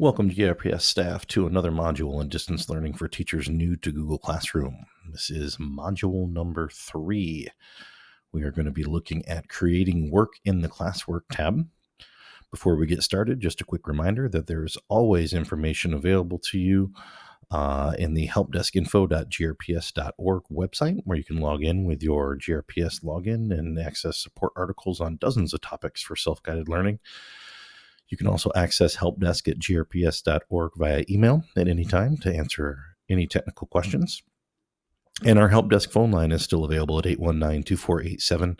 Welcome, GRPS staff, to another module in distance learning for teachers new to Google Classroom. This is module number 3. We are going to be looking at creating work in the Classwork tab. Before we get started, just a quick reminder that there's always information available to you in the helpdeskinfo.grps.org website, where you can log in with your GRPS login and access support articles on dozens of topics for self-guided learning. You can also access helpdesk at grps.org via email at any time to answer any technical questions. And our help desk phone line is still available at 819-2487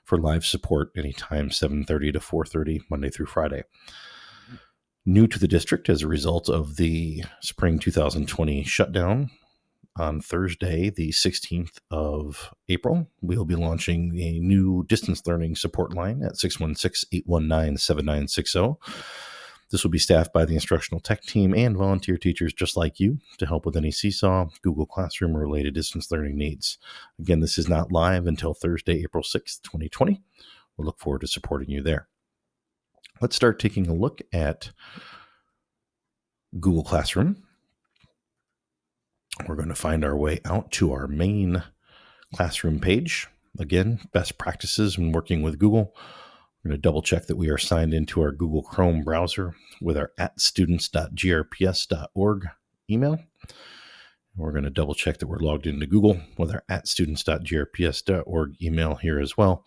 for live support anytime 7:30 to 4:30 Monday through Friday. New to the district as a result of the spring 2020 shutdown, on Thursday, the 16th of April, we'll be launching a new distance learning support line at 616-819-7960. This will be staffed by the instructional tech team and volunteer teachers just like you to help with any Seesaw, Google Classroom, or related distance learning needs. Again, this is not live until Thursday, April 6th, 2020. We'll look forward to supporting you there. Let's start taking a look at Google Classroom. We're going to find our way out to our main Classroom page. Again, best practices when working with Google. We're going to double check that we are signed into our Google Chrome browser with our @students.grps.org email. We're going to double check that we're logged into Google with our @students.grps.org email here as well.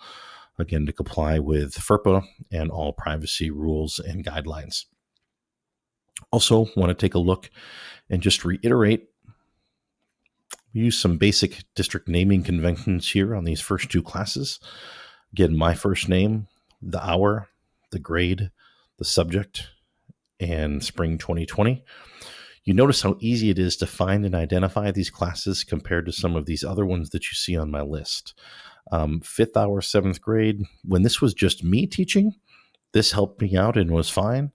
Again, to comply with FERPA and all privacy rules and guidelines. Also, want to take a look and just reiterate, we use some basic district naming conventions here on these first two classes. Again, my first name, the hour, the grade, the subject, and spring 2020. You notice how easy it is to find and identify these classes compared to some of these other ones that you see on my list. 5th hour, 7th grade, when this was just me teaching, this helped me out and was fine.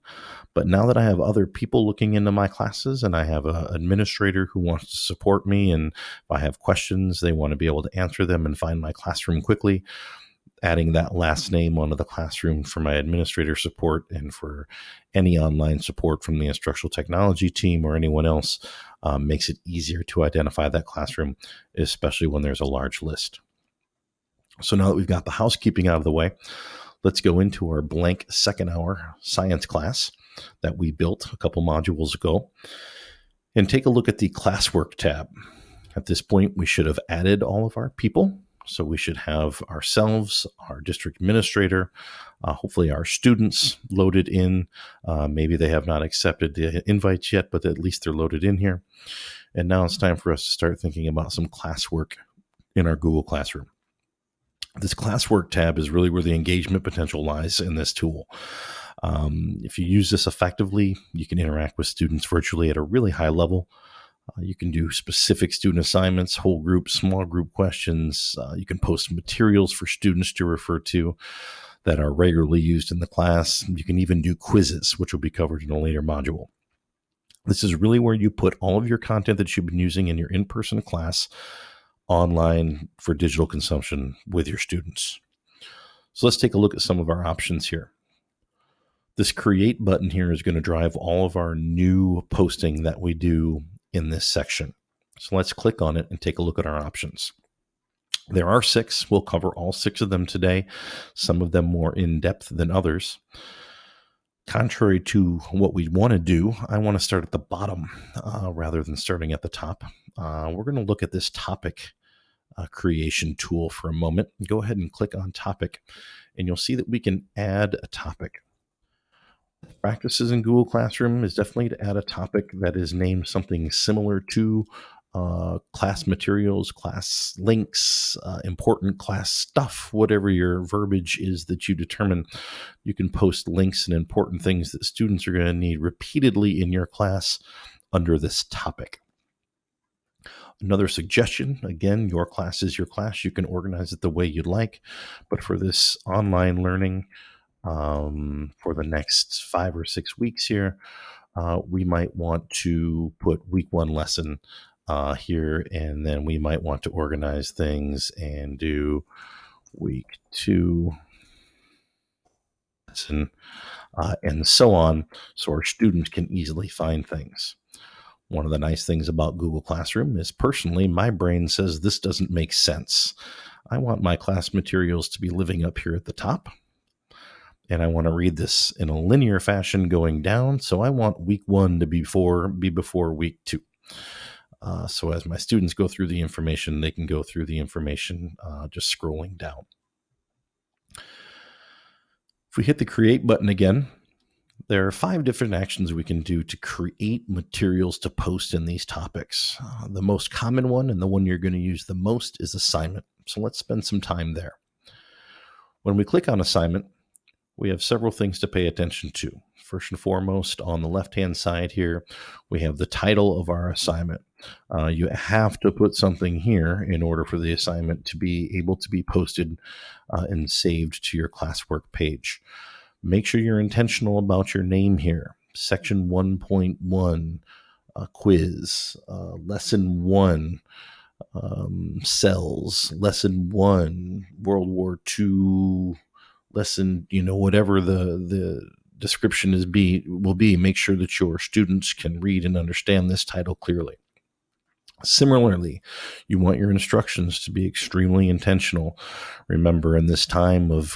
But now that I have other people looking into my classes and I have an administrator who wants to support me, and if I have questions, they want to be able to answer them and find my classroom quickly, adding that last name onto the classroom for my administrator support and for any online support from the instructional technology team or anyone else makes it easier to identify that classroom, especially when there's a large list. So now that we've got the housekeeping out of the way, let's go into our blank 2nd hour science class that we built a couple modules ago and take a look at the Classwork tab. At this point, we should have added all of our people. So we should have ourselves, our district administrator, hopefully our students loaded in. Maybe they have not accepted the invites yet, but at least they're loaded in here. And now it's time for us to start thinking about some classwork in our Google Classroom. This Classwork tab is really where the engagement potential lies in this tool. If you use this effectively, you can interact with students virtually at a really high level. You can do specific student assignments, whole group, small group questions. You can post materials for students to refer to that are regularly used in the class. You can even do quizzes, which will be covered in a later module. This is really where you put all of your content that you've been using in your in-person class online for digital consumption with your students. So let's take a look at some of our options here. This create button here is going to drive all of our new posting that we do in this section. So let's click on it and take a look at our options. There are 6. We'll cover all 6 of them today, some of them more in depth than others. Contrary to what we want to do, I want to start at the bottom rather than starting at the top. We're going to look at this topic creation tool for a moment. Go ahead and click on topic, and you'll see that we can add a topic. Practices in Google Classroom is definitely to add a topic that is named something similar to class materials, class links, important class stuff, whatever your verbiage is that you determine. You can post links and important things that students are going to need repeatedly in your class under this topic. Another suggestion, again, your class is your class. You can organize it the way you'd like, but for this online learning, for the next 5 or 6 weeks here, we might want to put week 1 lesson here, and then we might want to organize things and do week 2 and so on, so our students can easily find things. One of the nice things about Google Classroom is personally, my brain says this doesn't make sense. I want my class materials to be living up here at the top, and I want to read this in a linear fashion going down. So I want week 1 to be before week 2. So as my students go through the information, they can go through the information just scrolling down. If we hit the create button again, there are 5 different actions we can do to create materials to post in these topics. The most common one and the one you're going to use the most is assignment. So let's spend some time there. When we click on assignment, we have several things to pay attention to. First and foremost, on the left-hand side here, we have the title of our assignment. You have to put something here in order for the assignment to be able to be posted and saved to your Classwork page. Make sure you're intentional about your name here. Section 1.1, quiz, lesson 1, cells, lesson 1, World War II, lesson, whatever the description will be. Make sure that your students can read and understand this title clearly. Similarly, you want your instructions to be extremely intentional. Remember, in this time of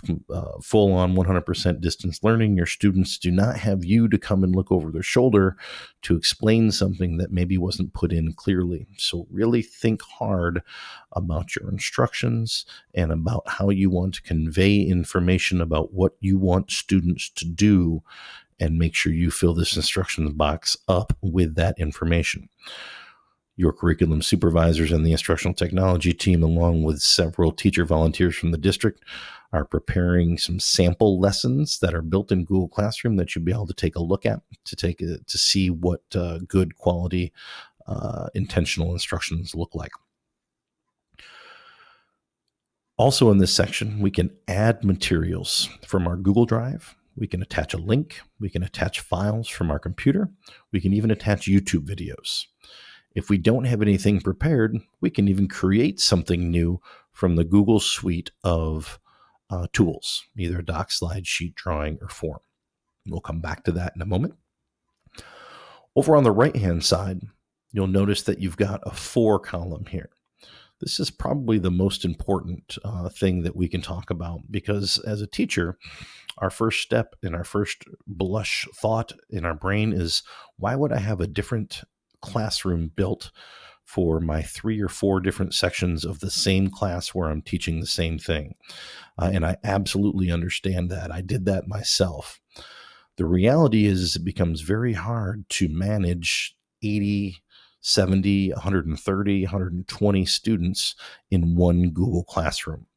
full-on 100% distance learning, your students do not have you to come and look over their shoulder to explain something that maybe wasn't put in clearly. So really think hard about your instructions and about how you want to convey information about what you want students to do, and make sure you fill this instructions box up with that information. Your curriculum supervisors and the instructional technology team, along with several teacher volunteers from the district, are preparing some sample lessons that are built in Google Classroom that you'll be able to take a look at to see what good quality intentional instructions look like. Also in this section, we can add materials from our Google Drive. We can attach a link. We can attach files from our computer. We can even attach YouTube videos. If we don't have anything prepared, we can even create something new from the Google suite of tools, either doc, slide, sheet, drawing, or form. We'll come back to that in a moment. Over on the right-hand side, you'll notice that you've got a 4 column here. This is probably the most important thing that we can talk about, because as a teacher, our first step and our first blush thought in our brain is, why would I have a different classroom built for my 3 or 4 different sections of the same class where I'm teaching the same thing? And I absolutely understand that. I did that myself. The reality is it becomes very hard to manage 80, 70, 130, 120 students in one Google Classroom.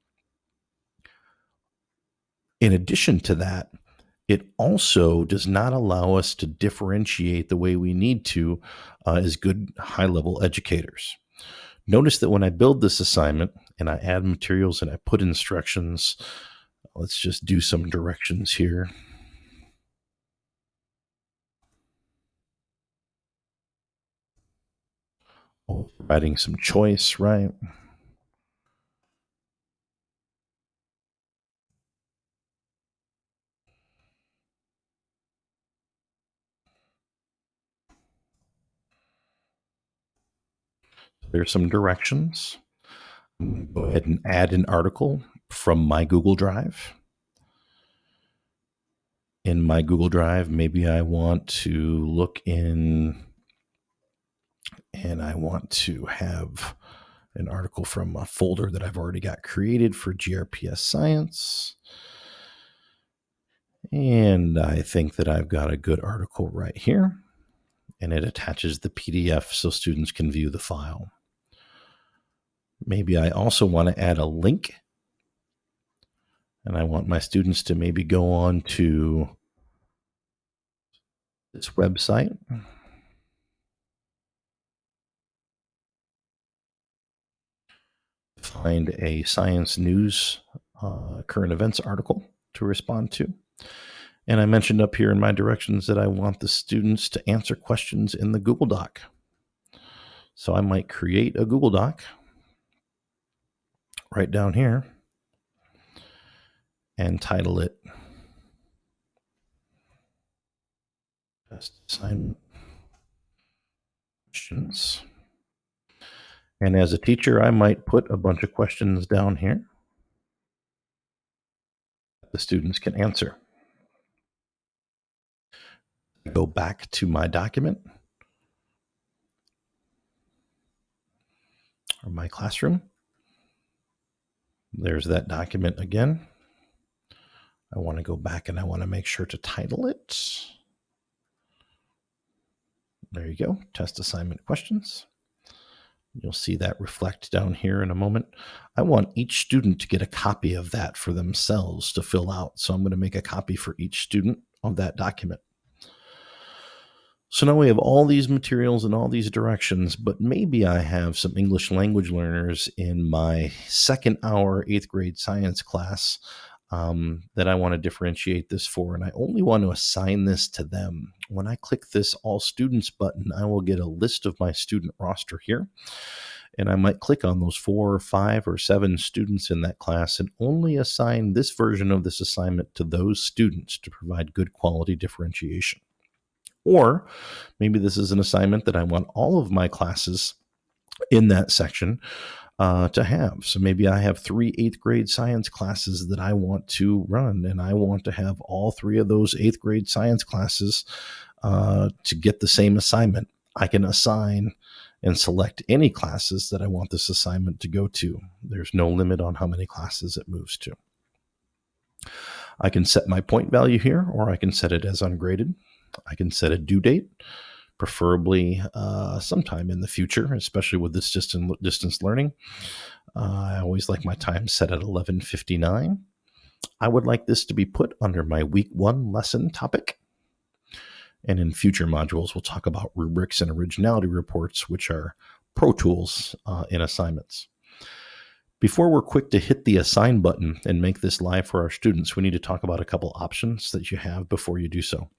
In addition to that, it also does not allow us to differentiate the way we need to as good high-level educators. Notice that when I build this assignment and I add materials and I put instructions, let's just do some directions here. Providing some choice, right? There's some directions. Go ahead and add an article from my Google Drive. In my Google Drive, maybe I want to look in and I want to have an article from a folder that I've already got created for GRPS Science. And I think that I've got a good article right here, and it attaches the PDF so students can view the file. Maybe I also want to add a link, and I want my students to maybe go on to this website. Find a science news current events article to respond to. And I mentioned up here in my directions that I want the students to answer questions in the Google Doc. So I might create a Google Doc right down here and title it Test assignment questions. And as a teacher, I might put a bunch of questions down here the students can answer. Go back to my document or my classroom. There's that document again. I want to go back and I want to make sure to title it. There you go, test assignment questions. You'll see that reflect down here in a moment. I want each student to get a copy of that for themselves to fill out. So I'm going to make a copy for each student of that document. So now we have all these materials and all these directions, but maybe I have some English language learners in my second hour 8th grade science class that I want to differentiate this for, and I only want to assign this to them. When I click this All Students button, I will get a list of my student roster here, and I might click on those 4 or 5 or 7 students in that class and only assign this version of this assignment to those students to provide good quality differentiation. Or maybe this is an assignment that I want all of my classes in that section to have. So maybe I have 3 8th grade science classes that I want to run, and I want to have all 3 of those 8th grade science classes to get the same assignment. I can assign and select any classes that I want this assignment to go to. There's no limit on how many classes it moves to. I can set my point value here, or I can set it as ungraded. I can set a due date, preferably sometime in the future, especially with this distance learning. I always like my time set at 11:59. I would like this to be put under my week 1 lesson topic. And in future modules, we'll talk about rubrics and originality reports, which are pro tools in assignments. Before we're quick to hit the assign button and make this live for our students, we need to talk about a couple options that you have before you do so.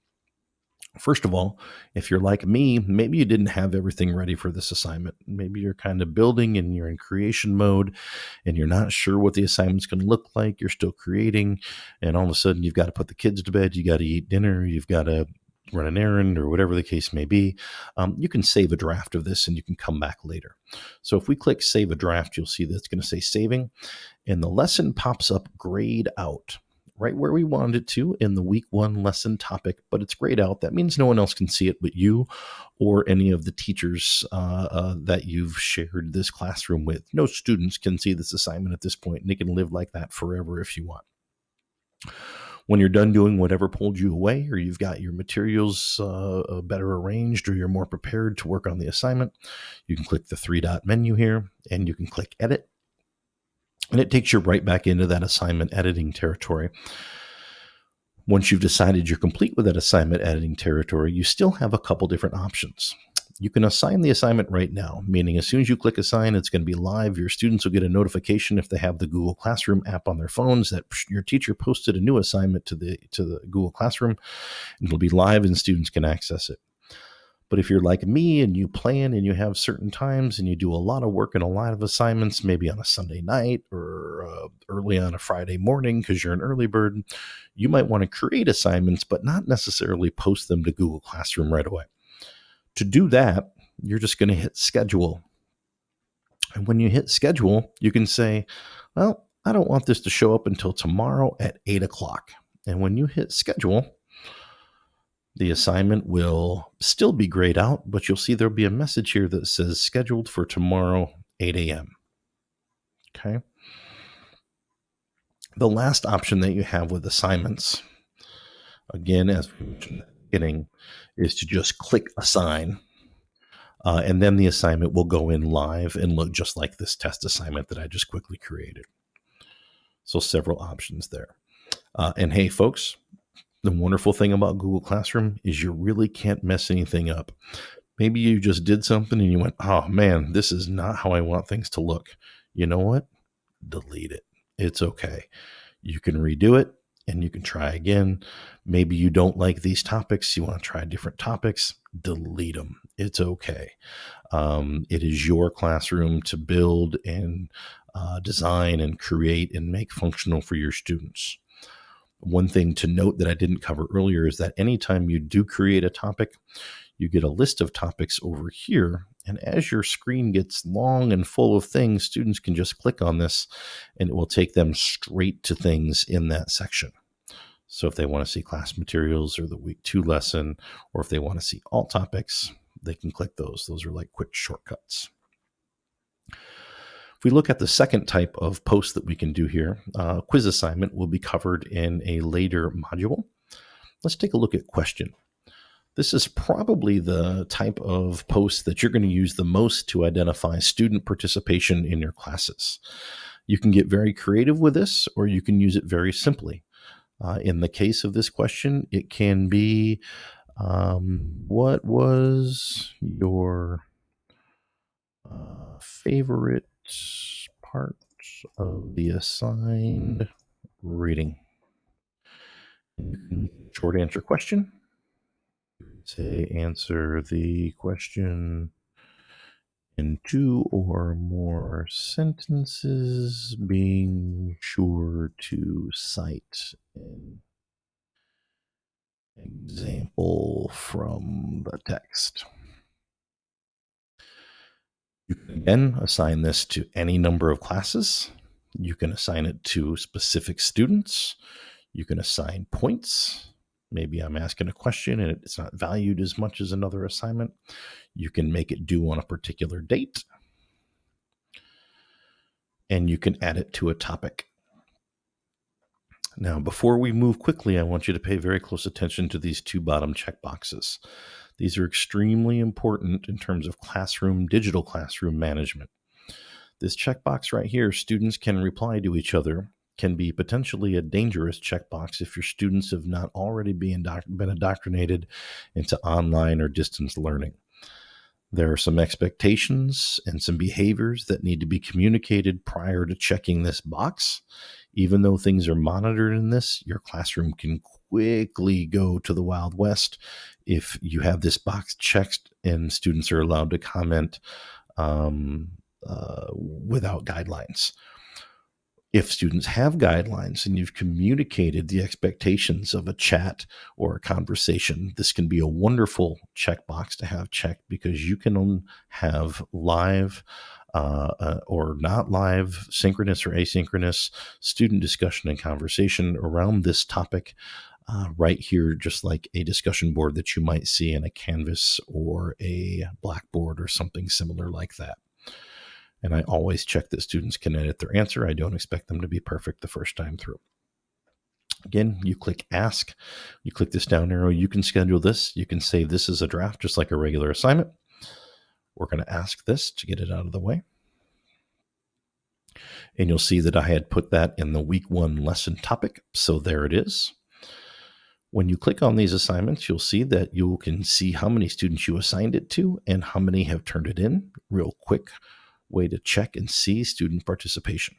First of all, if you're like me, maybe you didn't have everything ready for this assignment. Maybe you're kind of building and you're in creation mode and you're not sure what the assignment's going to look like. You're still creating, and all of a sudden you've got to put the kids to bed, you got to eat dinner, you've got to run an errand, or whatever the case may be. You can save a draft of this and you can come back later. So if we click save a draft, you'll see that it's going to say saving, and the lesson pops up grayed out, right where we wanted it to in the week 1 lesson topic, but it's grayed out. That means no one else can see it but you or any of the teachers that you've shared this classroom with. No students can see this assignment at this point, and they can live like that forever if you want. When you're done doing whatever pulled you away, or you've got your materials better arranged, or you're more prepared to work on the assignment, you can click the 3-dot menu here and you can click edit. And it takes you right back into that assignment editing territory. Once you've decided you're complete with that assignment editing territory, you still have a couple different options. You can assign the assignment right now, meaning as soon as you click assign, it's going to be live. Your students will get a notification if they have the Google Classroom app on their phones that your teacher posted a new assignment to the Google Classroom, and it'll be live and students can access it. But if you're like me and you plan and you have certain times and you do a lot of work and a lot of assignments, maybe on a Sunday night or early on a Friday morning because you're an early bird, you might want to create assignments but not necessarily post them to Google Classroom right away. To do that, you're just going to hit schedule. And when you hit schedule, you can say, well, I don't want this to show up until tomorrow at 8 o'clock. And when you hit schedule, the assignment will still be grayed out, but you'll see there'll be a message here that says scheduled for tomorrow, 8 a.m. Okay. The last option that you have with assignments, again, as we mentioned at the beginning, is to just click assign. And then the assignment will go in live and look just like this test assignment that I just quickly created. So several options there. And hey, folks, the wonderful thing about Google Classroom is you really can't mess anything up. Maybe you just did something and you went, oh man, this is not how I want things to look. You know what? Delete it. It's okay. You can redo it and you can try again. Maybe you don't like these topics. You want to try different topics. Delete them. It's okay. It is your classroom to build and design and create and make functional for your students. One thing to note that I didn't cover earlier is that anytime you do create a topic, you get a list of topics over here. And as your screen gets long and full of things, students can just click on this and it will take them straight to things in that section. So if they want to see class materials or the week 2 lesson, or if they want to see all topics, they can click those. Those are like quick shortcuts. If we look at the second type of post that we can do here, quiz assignment will be covered in a later module. Let's take a look at question. This is probably the type of post that you're going to use the most to identify student participation in your classes. You can get very creative with this, or you can use it very simply. In the case of this question, it can be, what was your favorite part of the assigned reading? Short answer question. Say answer the question in 2 or more sentences, being sure to cite an example from the text. You can again assign this to any number of classes. You can assign it to specific students. You can assign points. Maybe I'm asking a question and it's not valued as much as another assignment. You can make it due on a particular date. And you can add it to a topic. Now, before we move quickly, I want you to pay very close attention to these 2 bottom checkboxes. These are extremely important in terms of digital classroom management. This checkbox right here, students can reply to each other, can be potentially a dangerous checkbox if your students have not already been indoctrinated into online or distance learning. There are some expectations and some behaviors that need to be communicated prior to checking this box. Even though things are monitored in this, your classroom can quickly go to the Wild West if you have this box checked and students are allowed to comment without guidelines. If students have guidelines and you've communicated the expectations of a chat or a conversation, this can be a wonderful checkbox to have checked, because you can have live or not live, synchronous or asynchronous student discussion and conversation around this topic right here, just like a discussion board that you might see in a Canvas or a Blackboard or something similar like that. And I always check that students can edit their answer. I don't expect them to be perfect the first time through. Again, you click Ask. You click this down arrow. You can schedule this. You can save this as a draft, just like a regular assignment. We're going to ask this to get it out of the way. And you'll see that I had put that in the week 1 lesson topic. So there it is. When you click on these assignments, you'll see that you can see how many students you assigned it to and how many have turned it in. Real quick way to check and see student participation.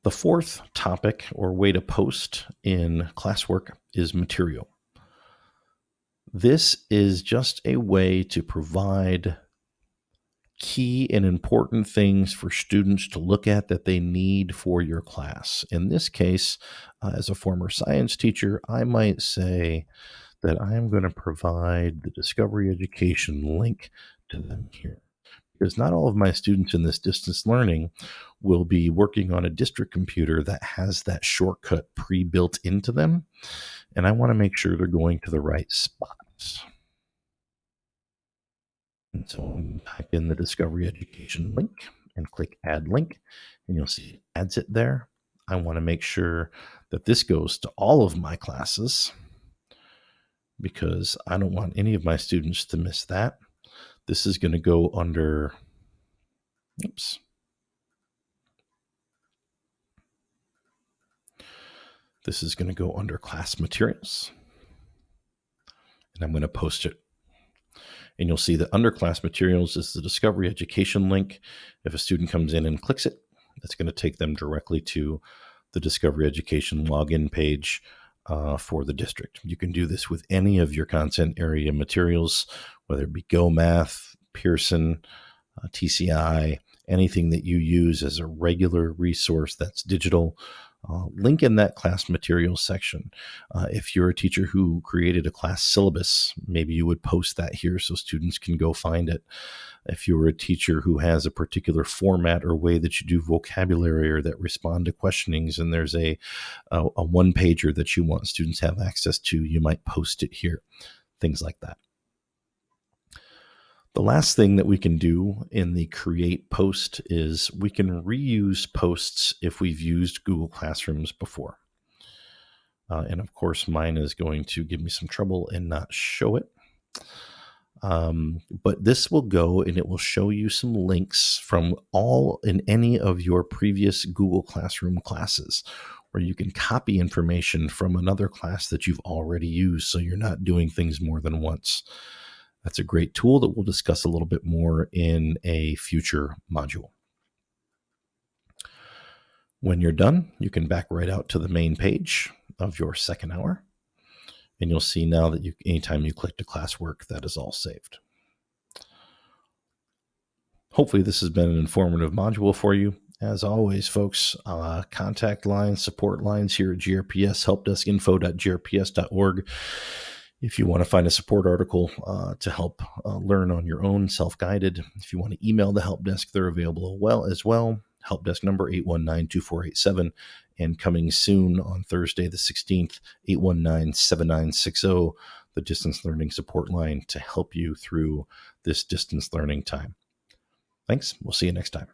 The fourth topic or way to post in Classwork is material. This is just a way to provide key and important things for students to look at that they need for your class. In this case, as a former science teacher, I might say that I am going to provide the Discovery Education link to them here, because not all of my students in this distance learning will be working on a district computer that has that shortcut pre-built into them, and I want to make sure they're going to the right spots. And so I'm type in the Discovery Education link and click Add Link, and you'll see it adds it there. I want to make sure that this goes to all of my classes, because I don't want any of my students to miss that. This is going to go under, This is going to go under class materials, and I'm going to post it. And you'll see that under class materials is the Discovery Education link. If a student comes in and clicks it, it's going to take them directly to the Discovery Education login page for the district. You can do this with any of your content area materials, whether it be Go Math, Pearson, TCI, anything that you use as a regular resource that's digital, link in that class materials section. If you're a teacher who created a class syllabus, maybe you would post that here so students can go find it. If you're a teacher who has a particular format or way that you do vocabulary or that respond to questionings, and there's a one pager that you want students to have access to, you might post it here, things like that. The last thing that we can do in the create post is we can reuse posts if we've used Google Classrooms before. And of course, mine is going to give me some trouble and not show it. But this will go and it will show you some links from all in any of your previous Google Classroom classes, where you can copy information from another class that you've already used, so you're not doing things more than once. That's a great tool that we'll discuss a little bit more in a future module. When you're done, you can back right out to the main page of your second hour. And you'll see now that anytime you click to Classwork, that is all saved. Hopefully this has been an informative module for you. As always, folks, contact lines, support lines here at GRPS, helpdeskinfo.grps.org. If you want to find a support article to help learn on your own, self-guided. If you want to email the help desk, they're available as well. Help desk number 819-2487. And coming soon on Thursday the 16th, 819-7960, the distance learning support line to help you through this distance learning time. Thanks. We'll see you next time.